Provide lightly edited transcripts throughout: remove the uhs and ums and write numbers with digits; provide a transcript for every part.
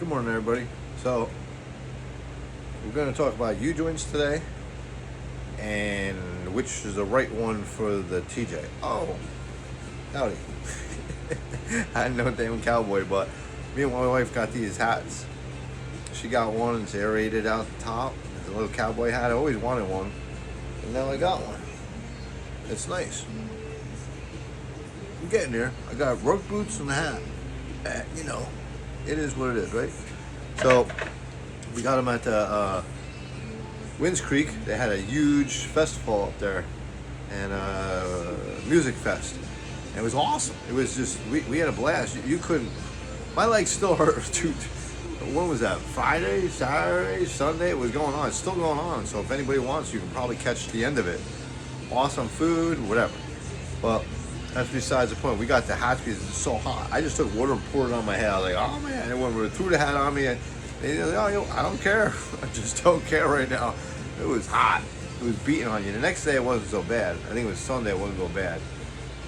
Good morning, everybody. So, we're going to talk about U-joints today and which is the right one for the TJ. Oh, howdy. I didn't know damn cowboy, but me and my wife got these hats. She got one, it's aerated out the top. It's a little cowboy hat. I always wanted one, and now I got one. It's nice. I'm getting there. I got work boots and a hat. It is what it is, right? So, we got them at the Winds Creek. They had a huge festival up there, and music fest. And it was awesome. It was just we had a blast. You couldn't. My legs still hurt. Dude, when was that? Friday, Saturday, Sunday. It was going on. It's still going on. So if anybody wants, you can probably catch the end of it. Awesome food, whatever. Well, that's besides the point. We got the hats because it's so hot. I just took water and poured it on my head. I was like, oh man. And when we threw the hat on me, they like, oh, I don't care. I just don't care right now. It was hot. It was beating on you. The next day it wasn't so bad. I think it was Sunday. It wasn't so bad.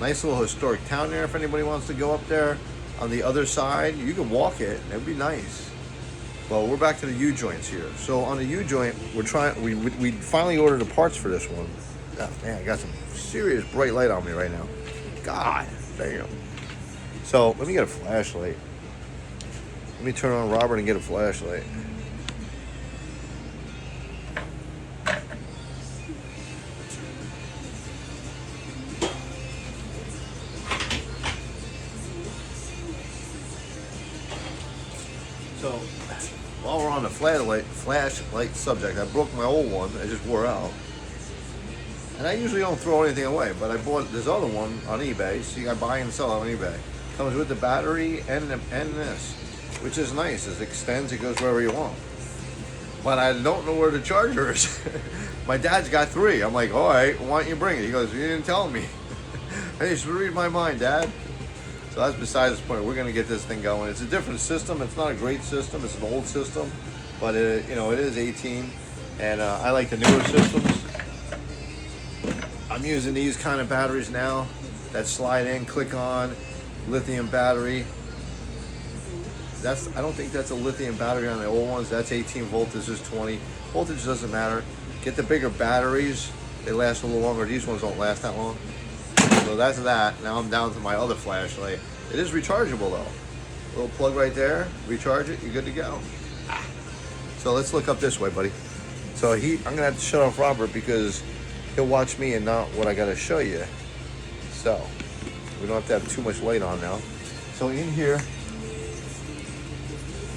Nice little historic town there. If anybody wants to go up there, on the other side, you can walk it. It'd be nice. Well, we're back to the U-joints here. So on the U-joint, we finally ordered the parts for this one. Oh, man, I got some serious bright light on me right now. God damn. So let me get a flashlight. Let me turn on Robert and get a flashlight. So while we're on the flashlight subject, I broke my old one. I just wore out. And I usually don't throw anything away, but I bought this other one on eBay. See, I buy and sell on eBay. Comes with the battery and this, which is nice. It extends, it goes wherever you want. But I don't know where the charger is. My dad's got 3. I'm like, all right, why don't you bring it? He goes, you didn't tell me. I used to read my mind, Dad. So that's besides the point. We're going to get this thing going. It's a different system. It's not a great system. It's an old system, but it is 18, and I like the newer systems. I'm using these kind of batteries now that slide in, click on, lithium battery. I don't think that's a lithium battery on the old ones. That's 18 volt. This is 20. Voltage doesn't matter. Get the bigger batteries. They last a little longer. These ones don't last that long. So that's that. Now I'm down to my other flashlight. It is rechargeable though. Little plug right there. Recharge it. You're good to go. So let's look up this way, buddy. So I'm gonna have to shut off Robert because he'll watch me and not what I gotta show you. So we don't have to have too much light on now. So in here,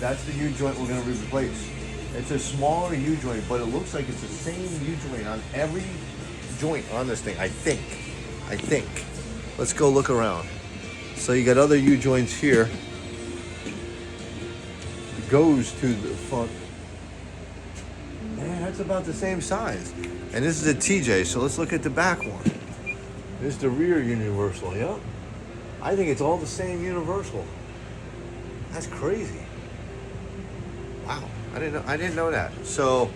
that's the U-joint we're gonna replace. It's a smaller U-joint, but it looks like it's the same U-joint on every joint on this thing. I think. Let's go look around. So you got other U-joints here. It goes to the front. Man, that's about the same size. And this is a TJ, so let's look at the back one. This is the rear universal, yep. I think it's all the same universal. That's crazy. Wow, I didn't know that. So,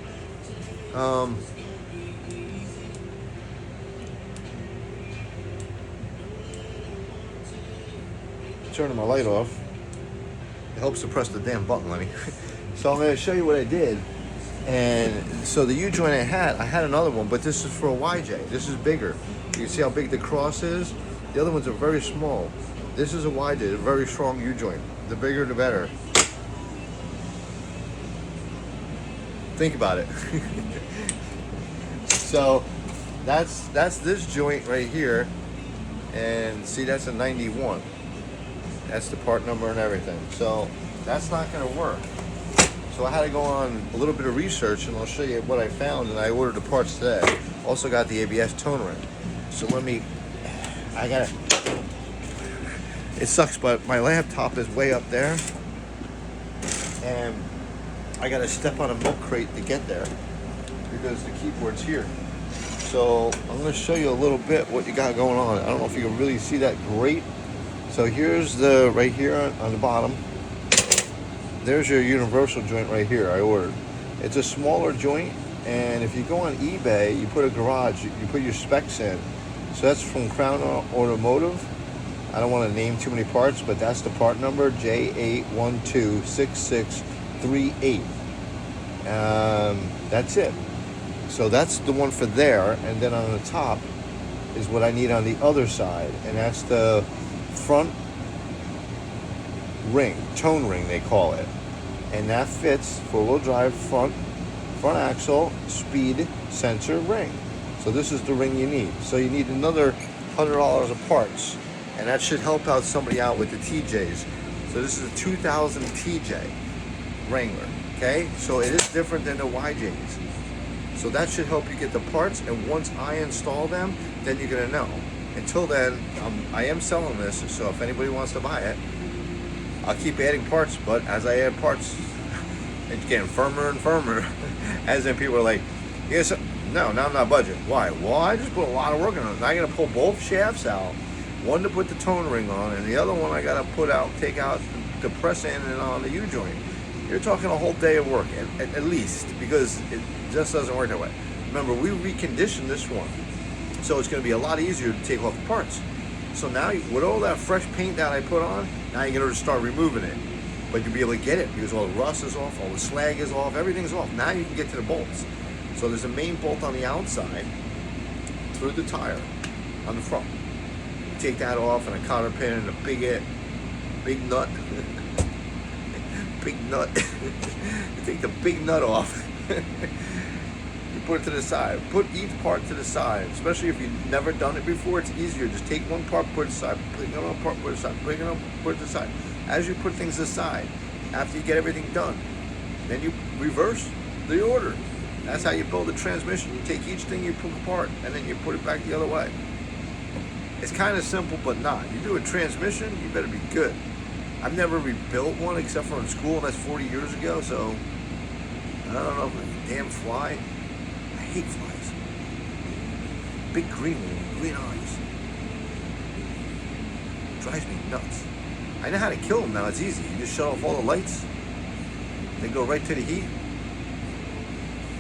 turning my light off. It helps to press the damn button, Lenny. So I'm going to show you what I did. And so the U-joint I had another one, but this is for a YJ. This is bigger. You can see how big the cross is. The other ones are very small. This is a YJ, a very strong U-joint. The bigger, the better. Think about it. So that's this joint right here. And see, that's a 91. That's the part number and everything. So that's not going to work. So I had to go on a little bit of research, and I'll show you what I found. And I ordered the parts today. Also got the ABS tone ring. So it sucks, but my laptop is way up there, and I got to step on a milk crate to get there because the keyboard's here. So I'm going to show you a little bit what you got going on. I don't know if you can really see that great. So here's right here on the bottom. There's your universal joint right here I ordered. It's a smaller joint, and if you go on eBay, you put a garage, you put your specs in. So that's from Crown Automotive. I don't want to name too many parts, but that's the part number, J8126638. That's it. So that's the one for there, and then on the top is what I need on the other side, and that's the front ring, tone ring they call it, and that fits four-wheel drive front axle speed sensor ring. So this is the ring you need. So you need another $100 of parts, and that should help out somebody out with the TJs. So this is a 2000 TJ Wrangler. Okay, so it is different than the YJs. So that should help you get the parts, and once I install them, then you're gonna know. Until then, I am selling this, so if anybody wants to buy it, I'll keep adding parts, but as I add parts, it's getting firmer and firmer. As in people are like, yes, no, now I'm not budgeting. Why? Well, I just put a lot of work on it. I gotta pull both shafts out, one to put the tone ring on, and the other one I gotta take out the press in and on the U-joint. You're talking a whole day of work, at least, because it just doesn't work that way. Remember, we reconditioned this one, so it's going to be a lot easier to take off the parts. So now, with all that fresh paint that I put on, now you're going to start removing it. But you'll be able to get it, because all the rust is off, all the slag is off, everything's off. Now you can get to the bolts. So there's a main bolt on the outside, through the tire, on the front. Take that off, and a cotter pin, and a big nut. Big nut. You take the big nut off. You put it to the side. Put each part to the side, especially if you've never done it before. It's easier. Just take one part, put it aside. Put another part, put it aside. Put it up, put it aside. As you put things aside, after you get everything done, then you reverse the order. That's how you build a transmission. You take each thing you put apart, and then you put it back the other way. It's kind of simple, but not. You do a transmission, you better be good. I've never rebuilt one except for in school, and that's 40 years ago, so I don't know. Damn fly. I hate flies. Big green eyes. Drives me nuts. I know how to kill them now. It's easy. You just shut off all the lights. They go right to the heat.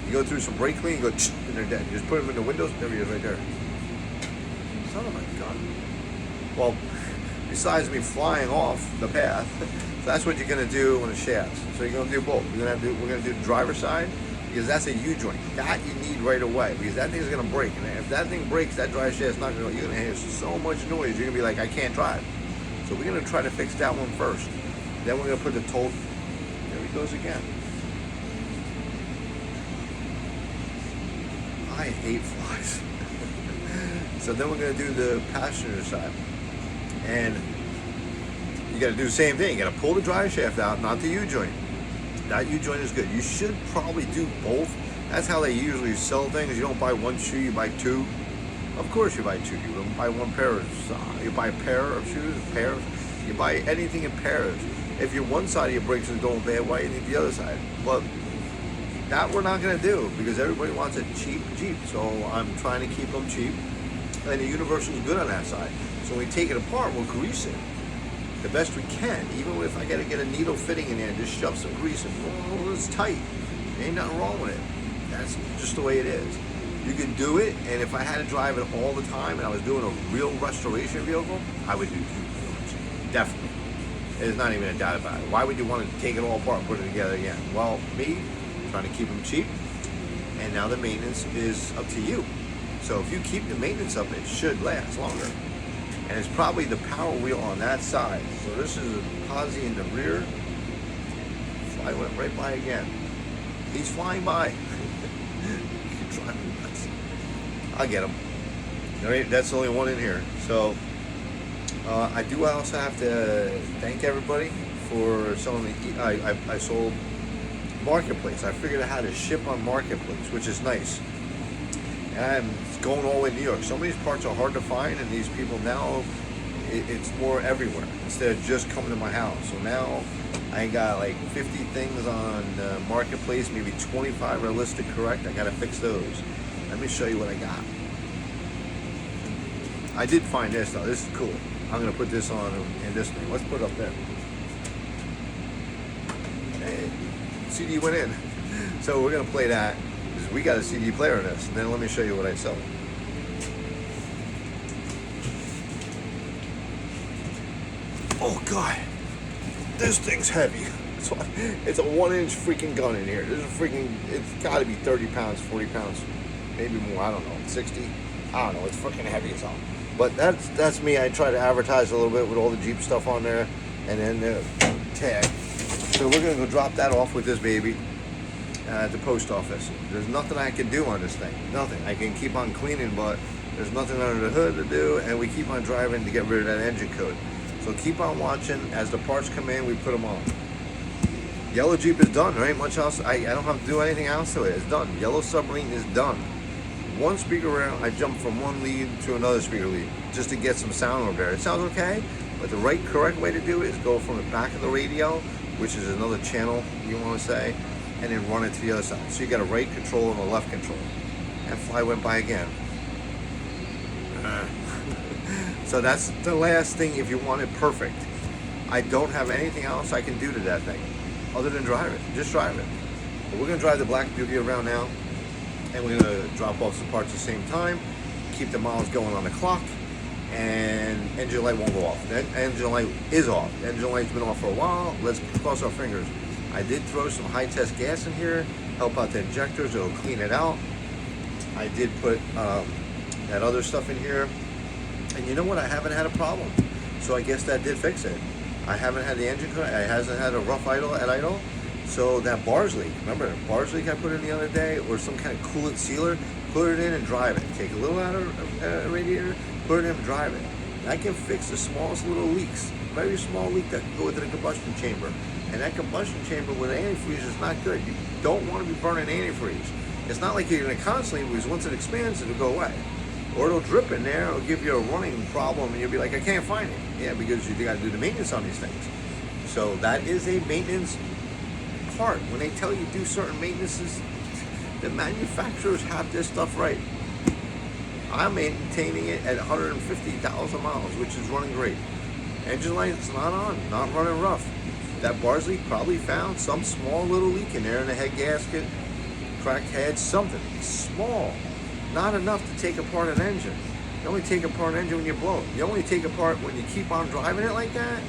You go through some brake clean, you go, and they're dead. You just put them in the windows, there he is right there. Son of a gun. Well, besides me flying off the path, so that's what you're gonna do on the shafts. So you're gonna do both. We're gonna do the driver's side, because that's a U-joint. That you need right away, because that thing's gonna break. And if that thing breaks, that drive shaft's not gonna, you're gonna hear so much noise, you're gonna be like, I can't drive. So we're gonna try to fix that one first. Then we're gonna put the toll, there he goes again. I hate flies. So then we're gonna do the passenger side. And you got to do the same thing. You got to pull the drive shaft out, not the U-joint. That U-joint is good. You should probably do both. That's how they usually sell things. You don't buy one shoe, you buy two. Of course you buy two. You don't buy one pair of you buy a pair of shoes, a pair. You buy anything in pairs. If your one side of your brakes is going bad, why you need the other side? But that we're not going to do, because everybody wants a cheap Jeep. So I'm trying to keep them cheap. And the Universal is good on that side. So when we take it apart, we'll grease it the best we can. Even if I got to get a needle fitting in there and just shove some grease in, well, it's tight. There ain't nothing wrong with it. That's just the way it is. You can do it, and if I had to drive it all the time and I was doing a real restoration vehicle, I would do 2 wheels. Definitely. There's not even a doubt about it. Why would you want to take it all apart and put it together again? Well, me, trying to keep them cheap, and now the maintenance is up to you. So if you keep the maintenance up, it should last longer. And it's probably the power wheel on that side. So this is a posi in the rear. Fly went right by again. He's flying by. You're driving me nuts. I'll get him. All right, that's the only one in here. So I do also have to thank everybody for selling the. I sold Marketplace. I figured out how to ship on Marketplace, which is nice. And it's going all the way to New York. Some of these parts are hard to find, and these people now, it's more everywhere instead of just coming to my house. So now I got like 50 things on Marketplace, maybe 25 are listed correct. I gotta fix those. Let me show you what I got. I did find this though. This is cool. I'm gonna put this on in this thing. Let's put it up there. Hey, CD went in. So we're gonna play that. We got a CD player in this. And then let me show you what I sell. Oh God, this thing's heavy. It's a 1-inch freaking gun in here. This is freaking. It's got to be 30 pounds, 40 pounds, maybe more. I don't know, 60. I don't know. It's freaking heavy as hell. But that's me. I try to advertise a little bit with all the Jeep stuff on there, and then the tag. So we're gonna go drop that off with this baby at the post office. There's nothing I can do on this thing. Nothing. I can keep on cleaning, but there's nothing under the hood to do, and we keep on driving to get rid of that engine coat. So keep on watching. As the parts come in, we put them on. Yellow Jeep is done. There ain't much else. I don't have to do anything else to it. It's done. Yellow Submarine is done. One speaker round, I jumped from one lead to another speaker lead just to get some sound over there. It sounds okay, but the correct way to do it is go from the back of the radio, which is another channel you want to say, and then run it to the other side. So you got a right control and a left control. And fly went by again. So that's the last thing if you want it perfect. I don't have anything else I can do to that thing other than drive it. Just drive it. But we're going to drive the Black Beauty around now, and we're going to drop off some parts at the same time, keep the miles going on the clock, and engine light won't go off. The engine light is off. The engine light's been off for a while. Let's cross our fingers. I did throw some high-test gas in here, help out the injectors. It'll clean it out. I did put that other stuff in here. And you know what? I haven't had a problem. So I guess that did fix it. I haven't had the engine cut. I hasn't had a rough idle at idle. So that bars leak, remember the bars leak I put in the other day, or some kind of coolant sealer, put it in and drive it. Take a little out of radiator, put it in and drive it. That can fix the smallest little leaks. Very small leak that can go into the combustion chamber. And that combustion chamber with antifreeze is not good. You don't want to be burning antifreeze. It's not like you're going to constantly, because once it expands, it'll go away. Or it'll drip in there, it'll give you a running problem, and you'll be like, I can't find it. Yeah, because you got to do the maintenance on these things. So that is a maintenance part. When they tell you do certain maintenances, the manufacturers have this stuff right. I'm maintaining it at 150,000 miles, which is running great. Engine light's not on, not running rough. That bars leak probably found some small little leak in there in the head gasket, cracked head, something small. Not enough to take apart an engine. You only take apart an engine when you blow it. You only take apart when you keep on driving it like that,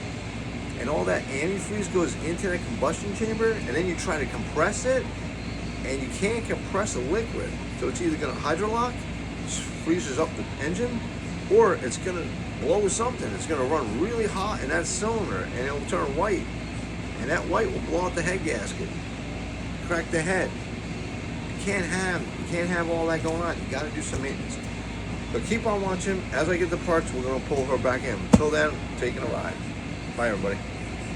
and all that antifreeze goes into that combustion chamber, and then you try to compress it, and you can't compress a liquid. So it's either going to hydrolock, freezes up the engine, or it's going to blow something. It's going to run really hot in that cylinder, and it'll turn white. And that white will blow out the head gasket, crack the head. You can't have all that going on. You got to do some maintenance. But keep on watching. As I get the parts, we're going to pull her back in. Until then, taking a ride. Bye, everybody.